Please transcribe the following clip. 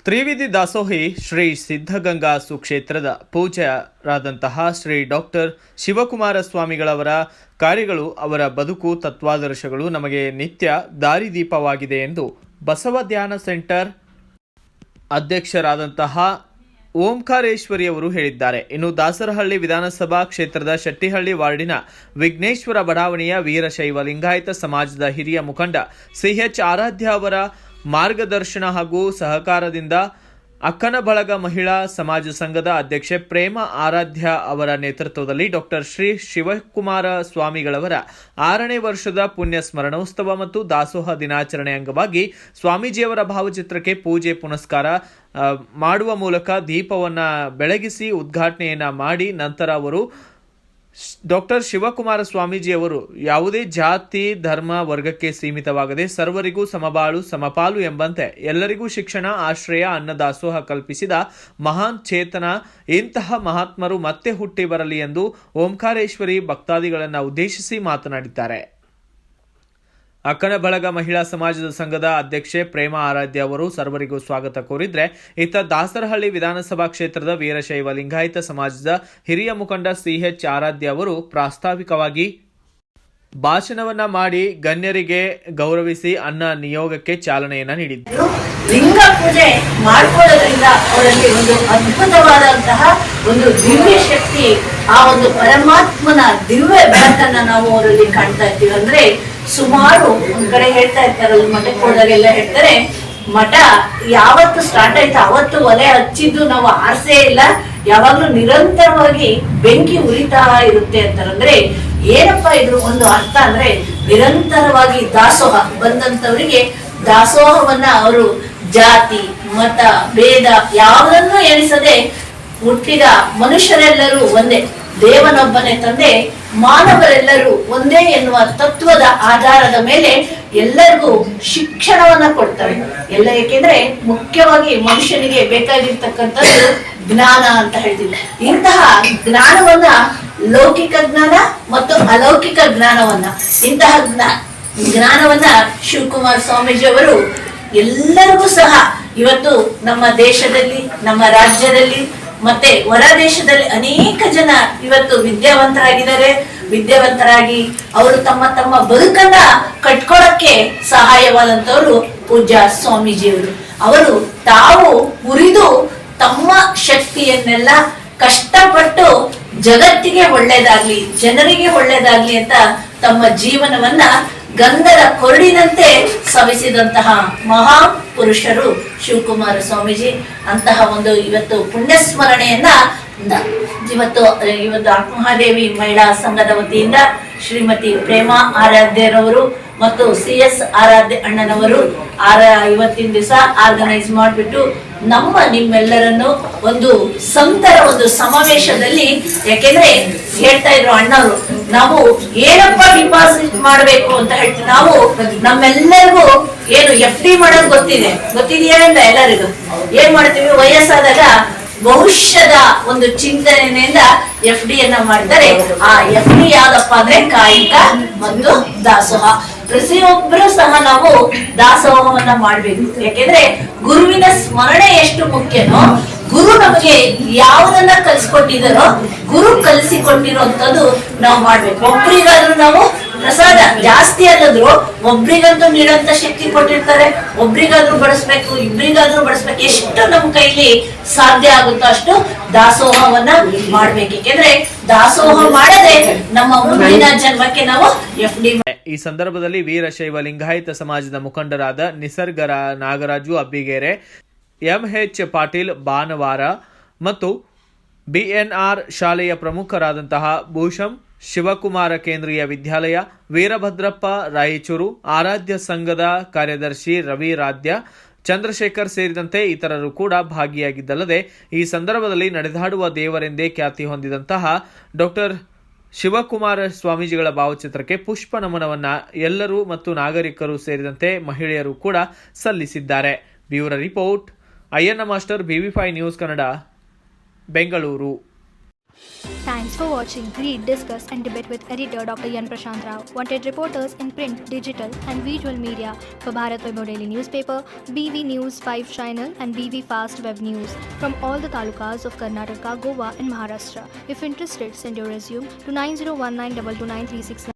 ತ್ರಿವಿಧಿ ದಾಸೋಹಿ ಶ್ರೀ ಸಿದ್ಧಗಂಗಾ ಸುಕ್ಷೇತ್ರದ ಪೂಜ್ಯರಾದಂತಹ ಶ್ರೀ ಡಾಕ್ಟರ್ ಶಿವಕುಮಾರ ಸ್ವಾಮಿಗಳವರ ಕಾರ್ಯಗಳು, ಅವರ ಬದುಕು, ತತ್ವಾದರ್ಶಗಳು ನಮಗೆ ನಿತ್ಯ ದಾರಿದೀಪವಾಗಿದೆ ಎಂದು ಬಸವ ಧ್ಯಾನ ಸೆಂಟರ್ ಅಧ್ಯಕ್ಷರಾದಂತಹ ಓಂಕಾರೇಶ್ವರಿಯವರು ಹೇಳಿದ್ದಾರೆ. ಇನ್ನು ದಾಸರಹಳ್ಳಿ ವಿಧಾನಸಭಾ ಕ್ಷೇತ್ರದ ಶೆಟ್ಟಿಹಳ್ಳಿ ವಾರ್ಡಿನ ವಿಘ್ನೇಶ್ವರ ಬಡಾವಣೆಯ ವೀರಶೈವ ಲಿಂಗಾಯತ ಸಮಾಜದ ಹಿರಿಯ ಮುಖಂಡ CH ಆರಾಧ್ಯ ಅವರ ಮಾರ್ಗದರ್ಶನ ಹಾಗೂ ಸಹಕಾರದಿಂದ ಅಕ್ಕನಬಳಗ ಮಹಿಳಾ ಸಮಾಜ ಸಂಘದ ಅಧ್ಯಕ್ಷೆ ಪ್ರೇಮ ಆರಾಧ್ಯ ಅವರ ನೇತೃತ್ವದಲ್ಲಿ ಡಾಕ್ಟರ್ ಶ್ರೀ ಶಿವಕುಮಾರ ಸ್ವಾಮಿಗಳವರ 6ನೇ ವರ್ಷದ ಪುಣ್ಯ ಸ್ಮರಣೋತ್ಸವ ಮತ್ತು ದಾಸೋಹ ದಿನಾಚರಣೆ ಅಂಗವಾಗಿ ಸ್ವಾಮೀಜಿಯವರ ಭಾವಚಿತ್ರಕ್ಕೆ ಪೂಜೆ ಪುನಸ್ಕಾರ ಮಾಡುವ ಮೂಲಕ ದೀಪವನ್ನು ಬೆಳಗಿಸಿ ಉದ್ಘಾಟನೆಯನ್ನ ಮಾಡಿ ನಂತರ ಅವರು ಡಾಕ್ಟರ್ ಶಿವಕುಮಾರ ಸ್ವಾಮೀಜಿಯವರು ಯಾವುದೇ ಜಾತಿ ಧರ್ಮ ವರ್ಗಕ್ಕೆ ಸೀಮಿತವಾಗದೆ ಸರ್ವರಿಗೂ ಸಮಬಾಳು ಸಮಪಾಲು ಎಂಬಂತೆ ಎಲ್ಲರಿಗೂ ಶಿಕ್ಷಣ, ಆಶ್ರಯ, ಅನ್ನದಾಸೋಹ ಕಲ್ಪಿಸಿದ ಮಹಾನ್ ಚೇತನ. ಇಂತಹ ಮಹಾತ್ಮರು ಮತ್ತೆ ಹುಟ್ಟಿ ಬರಲಿ ಎಂದು ಓಂಕಾರೇಶ್ವರಿ ಭಕ್ತಾದಿಗಳನ್ನು ಉದ್ದೇಶಿಸಿ ಮಾತನಾಡಿದ್ದಾರೆ. ಅಕ್ಕನಬಳಗ ಮಹಿಳಾ ಸಮಾಜದ ಸಂಘದ ಅಧ್ಯಕ್ಷೆ ಪ್ರೇಮ ಆರಾಧ್ಯ ಅವರು ಸರ್ವರಿಗೂ ಸ್ವಾಗತ ಕೋರಿದ್ರೆ, ಇತ್ತ ದಾಸರಹಳ್ಳಿ ವಿಧಾನಸಭಾ ಕ್ಷೇತ್ರದ ವೀರಶೈವ ಲಿಂಗಾಯತ ಸಮಾಜದ ಹಿರಿಯ ಮುಖಂಡ CH ಆರಾಧ್ಯ ಅವರು ಪ್ರಾಸ್ತಾವಿಕವಾಗಿ ಭಾಷಣವನ್ನ ಮಾಡಿ ಗಣ್ಯರಿಗೆ ಗೌರವಿಸಿ ಅನ್ನ ನಿಯೋಗಕ್ಕೆ ಚಾಲನೆಯನ್ನ ನೀಡಿದರು. ಲಿಂಗ ಪೂಜೆ ಮಾಡಿಕೊಳ್ಳೋದ್ರಿಂದ ಅವರಲ್ಲಿ ಒಂದು ಅದ್ಭುತವಾದಂತಹ ಒಂದು ದಿವ್ಯ ಶಕ್ತಿ, ಆ ಒಂದು ಪರಮಾತ್ಮನ ದಿವ್ಯ ಬೆಳಕನ್ನ ನಾವು ಅವರಲ್ಲಿ ಕಾಣ್ತಾ ಇರ್ತೀವಿ. ಅಂದ್ರೆ ಸುಮಾರು ಒಂದ್ ಕಡೆ ಹೇಳ್ತಾ ಇರ್ತಾರಲ್ಲ, ಮಠಕ್ಕೆ ಹೋದಾಗೆಲ್ಲ ಹೇಳ್ತಾರೆ, ಮಠ ಯಾವತ್ತು ಸ್ಟಾರ್ಟ್ ಆಯ್ತು ಅವತ್ತು ಒಲೆ ಹಚ್ಚಿದ್ದು ನಾವು ಆಸೆ ಇಲ್ಲ, ಯಾವಾಗ್ಲೂ ನಿರಂತರವಾಗಿ ಬೆಂಕಿ ಉರಿತಾ ಇರುತ್ತೆ ಅಂತಾರೆ. ಅಂದ್ರೆ ಏನಪ್ಪಾ ಇದ್ರು ಒಂದು ಅರ್ಥ ಅಂದ್ರೆ ನಿರಂತರವಾಗಿ ದಾಸೋಹ ಬಂದಂತವರಿಗೆ ದಾಸೋಹವನ್ನ ಅವರು ಜಾತಿ ಮತ ಭೇದ ಯಾವುದನ್ನು ಎಣಿಸದೆ ಹುಟ್ಟಿದ ಮನುಷ್ಯರೆಲ್ಲರೂ ಒಂದೇ, ದೇವನೊಬ್ಬನೇ ತಂದೆ, ಮಾನವರೆಲ್ಲರೂ ಒಂದೇ ಎನ್ನುವ ತತ್ವದ ಆಧಾರದ ಮೇಲೆ ಎಲ್ಲರಿಗೂ ಶಿಕ್ಷಣವನ್ನ ಕೊಡ್ತಾರೆ. ಎಲ್ಲ ಏಕೆಂದ್ರೆ ಮುಖ್ಯವಾಗಿ ಮನುಷ್ಯನಿಗೆ ಬೇಕಾಗಿರ್ತಕ್ಕಂಥದ್ದು ಜ್ಞಾನ ಅಂತ ಹೇಳ್ತೀವಿ. ಇಂತಹ ಜ್ಞಾನವನ್ನ ಲೌಕಿಕ ಜ್ಞಾನ ಮತ್ತು ಅಲೌಕಿಕ ಜ್ಞಾನವನ್ನ, ಇಂತಹ ಜ್ಞಾನವನ್ನ ಶಿವಕುಮಾರ ಸ್ವಾಮೀಜಿಯವರು ಎಲ್ಲರಿಗೂ ಸಹ ಇವತ್ತು ನಮ್ಮ ದೇಶದಲ್ಲಿ, ನಮ್ಮ ರಾಜ್ಯದಲ್ಲಿ ಮತ್ತೆ ಹೊರ ದೇಶದಲ್ಲಿ ಅನೇಕ ಜನ ಇವತ್ತು ವಿದ್ಯಾವಂತರಾಗಿ ಅವರು ತಮ್ಮ ತಮ್ಮ ಬದುಕನ್ನ ಕಟ್ಕೊಳಕ್ಕೆ ಸಹಾಯವಾದಂತವರು ಪೂಜ್ಯ ಸ್ವಾಮೀಜಿಯವರು. ಅವರು ತಾವು ಉರಿದು ತಮ್ಮ ಶಕ್ತಿಯನ್ನೆಲ್ಲ ಕಷ್ಟಪಟ್ಟು ಜಗತ್ತಿಗೆ ಒಳ್ಳೇದಾಗ್ಲಿ, ಜನರಿಗೆ ಒಳ್ಳೇದಾಗ್ಲಿ ಅಂತ ತಮ್ಮ ಜೀವನವನ್ನ ಗಂಧದ ಕೊರಡಿನಂತೆ ಸವಿಸಿದಂತಹ ಮಹಾ ಪುರುಷರು ಶಿವಕುಮಾರ ಸ್ವಾಮೀಜಿ. ಅಂತಹ ಒಂದು ಇವತ್ತು ಪುಣ್ಯಸ್ಮರಣೆಯನ್ನ ಇವತ್ತು ಮಹಾದೇವಿ ಮಹಿಳಾ ಸಂಘದ ವತಿಯಿಂದ ಶ್ರೀಮತಿ ಪ್ರೇಮಾ ಆರಾಧ್ಯರವರು ಮತ್ತು CS ಆರಾಧ್ಯ ಅಣ್ಣನವರು ಇವತ್ತಿನ ದಿವಸ ಆರ್ಗನೈಸ್ ಮಾಡಿಬಿಟ್ಟು ನಿಮ್ಮೆಲ್ಲರನ್ನು ಒಂದು ಸಂತರ ಒಂದು ಸಮಾವೇಶದಲ್ಲಿ, ಯಾಕೆಂದ್ರೆ ಹೇಳ್ತಾ ಇದ್ರು ಅಣ್ಣವರು, ನಾವು ಏನಪ್ಪ ಡಿಪಾಸಿಟ್ ಮಾಡ್ಬೇಕು ಅಂತ ಹೇಳ್ತೀವಿ. ನಾವು ನಮ್ಮೆಲ್ಲರಿಗೂ ಏನು FD ಮಾಡೋದು ಗೊತ್ತಿದೆಯಾ ಅಂತ ಎಲ್ಲರಿಗೂ ಏನ್ ಮಾಡ್ತೀವಿ, ವಯಸ್ಸಾದಾಗ ಭವಿಷ್ಯದ ಒಂದು ಚಿಂತನೆಯಿಂದ FD ಯನ್ನ ಮಾಡ್ತಾರೆ. ಆ FD ಯಾವ್ದಪ್ಪ ಅಂದ್ರೆ ಕಾಯಿಕ ಮತ್ತು ದಾಸೋಹ. ಪ್ರತಿಯೊಬ್ಬರು ಸಹ ನಾವು ದಾಸೋಹವನ್ನ ಮಾಡ್ಬೇಕು. ಯಾಕೆಂದ್ರೆ ಗುರುವಿನ ಸ್ಮರಣೆ ಎಷ್ಟು ಮುಖ್ಯನೋ, ಗುರು ನಮಗೆ ಯಾವುದನ್ನ ಕಲಿಸ್ಕೊಟ್ಟಿದಾರೋ, ಗುರು ಕಲಿಸಿಕೊಟ್ಟಿರೋಂಥದ್ದು ನಾವು ಮಾಡ್ಬೇಕು. ಒಬ್ರಿಗಾದ್ರೂ ನಾವು ಪ್ರಸಾದ ಜಾಸ್ತಿ ಅಲ್ಲದ್ರು ಒಬ್ರಿಗಂತೂ ನೀಡಂತ ಶಕ್ತಿ ಕೊಟ್ಟಿರ್ತಾರೆ, ಒಬ್ರಿಗಾದ್ರೂ ಬಡಿಸ್ಬೇಕು, ಇಬ್ರಿಗಾದ್ರೂ ಬಡಿಸ್ಬೇಕು. ಎಷ್ಟು ನಮ್ಮ ಕೈಲಿ ಸಾಧ್ಯ ಆಗುತ್ತೋ ಅಷ್ಟು ದಾಸೋಹವನ್ನ ಮಾಡ್ಬೇಕು. ಯಾಕೆಂದ್ರೆ ದಾಸೋಹ ಮಾಡದೆ ನಮ್ಮ ಮುಂದಿನ ಜನ್ಮಕ್ಕೆ ನಾವು FD. ಈ ಸಂದರ್ಭದಲ್ಲಿ ವೀರಶೈವ ಲಿಂಗಾಯತ ಸಮಾಜದ ಮುಖಂಡರಾದ ನಿಸರ್ಗ ನಾಗರಾಜು ಅಬ್ಬಿಗೆರೆ, MH ಪಾಟೀಲ್ ಬಾನವಾರ ಮತ್ತು BNR ಶಾಲೆಯ ಪ್ರಮುಖರಾದಂತಹ ಭೂಷಂ ಶಿವಕುಮಾರ ಕೇಂದ್ರೀಯ ವಿದ್ಯಾಲಯ, ವೀರಭದ್ರಪ್ಪ ರಾಯಚೂರು ಆರಾಧ್ಯ ಸಂಘದ ಕಾರ್ಯದರ್ಶಿ ರವಿ ರಾಧ್ಯ, ಚಂದ್ರಶೇಖರ್ ಸೇರಿದಂತೆ ಇತರರು ಕೂಡ ಭಾಗಿಯಾಗಿದ್ದಲ್ಲದೆ ಈ ಸಂದರ್ಭದಲ್ಲಿ ನಡೆದಾಡುವ ದೇವರೆಂದೇ ಖ್ಯಾತಿ ಹೊಂದಿದಂತಹ ಡಾಕ್ಟರ್ ಶಿವಕುಮಾರ ಸ್ವಾಮೀಜಿಗಳ ಭಾವಚಿತ್ರಕ್ಕೆ ಪುಷ್ಪ ನಮನವನ್ನ ಎಲ್ಲರೂ ಮತ್ತು ನಾಗರಿಕರು ಸೇರಿದಂತೆ ಮಹಿಳೆಯರು ಕೂಡ ಸಲ್ಲಿಸಿದ್ದಾರೆ. Bureau report, Ayyanna master, BV5 news Kannada, Bengaluru. Thanks for watching. Read, discuss, and debate with editor Dr. Yan Prashant Rao. Wanted reporters in print, digital, and visual media for Bharat Vaibhav Daily Newspaper, BV News 5 Channel, and BV Fast Web News from all the talukas of Karnataka, Goa, and Maharashtra. If interested, send your resume to 9019229369.